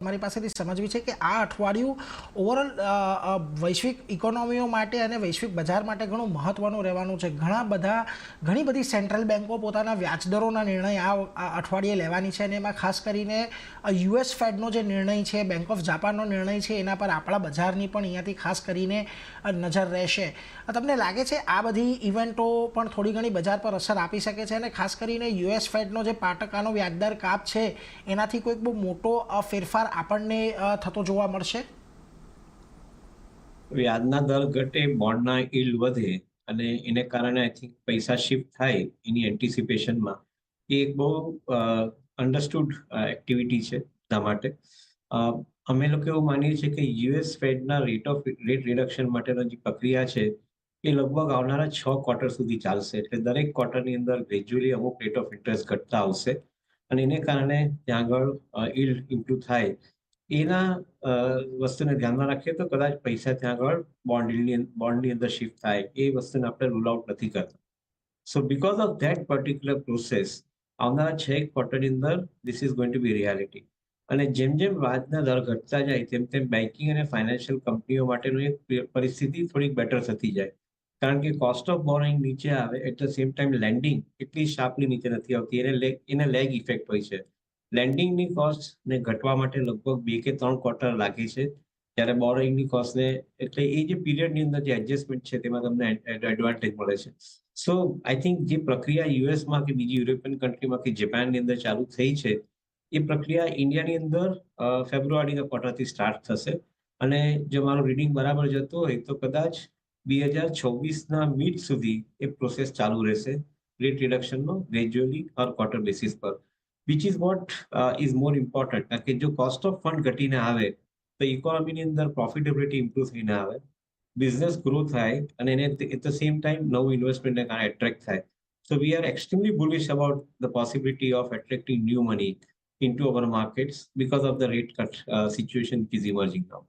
તમારી પાસેથી સમજવી છે કે આ અઠવાડિયું ઓવરઓલ વૈશ્વિક ઇકોનોમીઓ માટે અને વૈશ્વિક બજાર માટે ઘણું મહત્ત્વનું રહેવાનું છે. ઘણી બધી સેન્ટ્રલ બેન્કો પોતાના વ્યાજદરોના નિર્ણય આ અઠવાડિયે લેવાની છે અને એમાં ખાસ કરીને યુએસ ફેડનો જે નિર્ણય છે, બેંક ઓફ જાપાનનો નિર્ણય છે, એના પર આપણા બજારની પણ અહીંયાથી ખાસ કરીને નજર રહેશે. તમને લાગે છે આ બધી ઇવેન્ટો પણ થોડી ઘણી બજાર પર અસર આપી શકે છે અને ખાસ કરીને યુએસ ફેડનો જે 5% વ્યાજદર કાપ છે એનાથી કોઈક બહુ મોટો ફેરફાર આપણને થતો જોવા મળશે? વ્યાજના દર ઘટે, બોન્ડના યીલ્ડ વધે અને એને કારણે આઈ થિંક પૈસા શિફ્ટ થાય એની એન્ટિસિપેશનમાં એ એક બહુ અન્ડરસ્ટુડ એક્ટિવિટી છે બધા માટે. અમે લોકો એવું માનીએ છીએ કે યુએસ ફેડના રેટ રિડક્શન માટેનો જે પ્રક્રિયા છે એ લગભગ આવનારા 6 ક્વાર્ટર સુધી ચાલશે. એટલે દરેક ક્વાર્ટરની અંદર ગ્રેજ્યુઅલી અમુક રેટ ઓફ ઇન્ટરેસ્ટ ઘટતા આવશે અને એને કારણે ત્યાં આગળ યીલ્ડ ઇમ્પ્રુવ થાય. એના વસ્તુને ધ્યાનમાં રાખીએ તો કદાચ પૈસા ત્યાં આગળ બોન્ડની અંદર શિફ્ટ થાય એ વસ્તુને આપણે રૂલ આઉટ નથી કરતા. So because of that particular process આવનારા 6 ક્વાર્ટરની અંદર this is going to be reality. અને જેમ જેમ વ્યાજના દર ઘટતા જાય તેમ તેમ બેન્કિંગ અને ફાઇનાન્શિયલ કંપનીઓ માટેનું એક પરિસ્થિતિ થોડીક બેટર થતી જાય. કારણ કે કોસ્ટ ઓફ બોરોઈંગ નીચે આવે at the same time lending એટલી શાર્પલી નીચે નથી આવતી. એને લેગ ઇફેક્ટ હોય છે. લેન્ડિંગની કોસ્ટ ને ઘટવા માટે લગભગ 2 કે 3 ક્વાર્ટર લાગે છે, જ્યારે બોરોઈંગની કોસ્ટને એટલે એ જે પીરિયડની અંદર જે એડજસ્ટમેન્ટ છે તેમાં તમને એડવાન્ટેજ મળે છે. સો આઈ થિંક જે પ્રક્રિયા યુએસમાં કે બીજી યુરોપિયન કન્ટ્રીમાં કે જાપાનની અંદર ચાલુ થઈ છે એ પ્રક્રિયા ઇન્ડિયાની અંદર ફેબ્રુઆરીના ક્વાર્ટરથી સ્ટાર્ટ થશે અને જો મારું રીડિંગ બરાબર જતું હોય તો કદાચ 2026ના મિડ સુધી એ પ્રોસેસ ચાલુ રહેશે રેટ રિડક્શનનો ગ્રેજ્યુઅલી પર ક્વાર્ટર બેસિસ પર. Which is what is more important. કારણ કે જો કોસ્ટ ઓફ ફંડ ઘટીને આવે તો ઇકોનોમીની અંદર પ્રોફિટેબિલિટી ઇમ્પ્રુવ થઈને આવે, બિઝનેસ ગ્રો થાય અને એને એટ ધ સેમ ટાઈમ નવું ઇન્વેસ્ટમેન્ટને કારણે એટ્રેક્ટ થાય. So we are extremely bullish about the possibility of attracting new money into our markets because of the rate cut situation which is emerging now.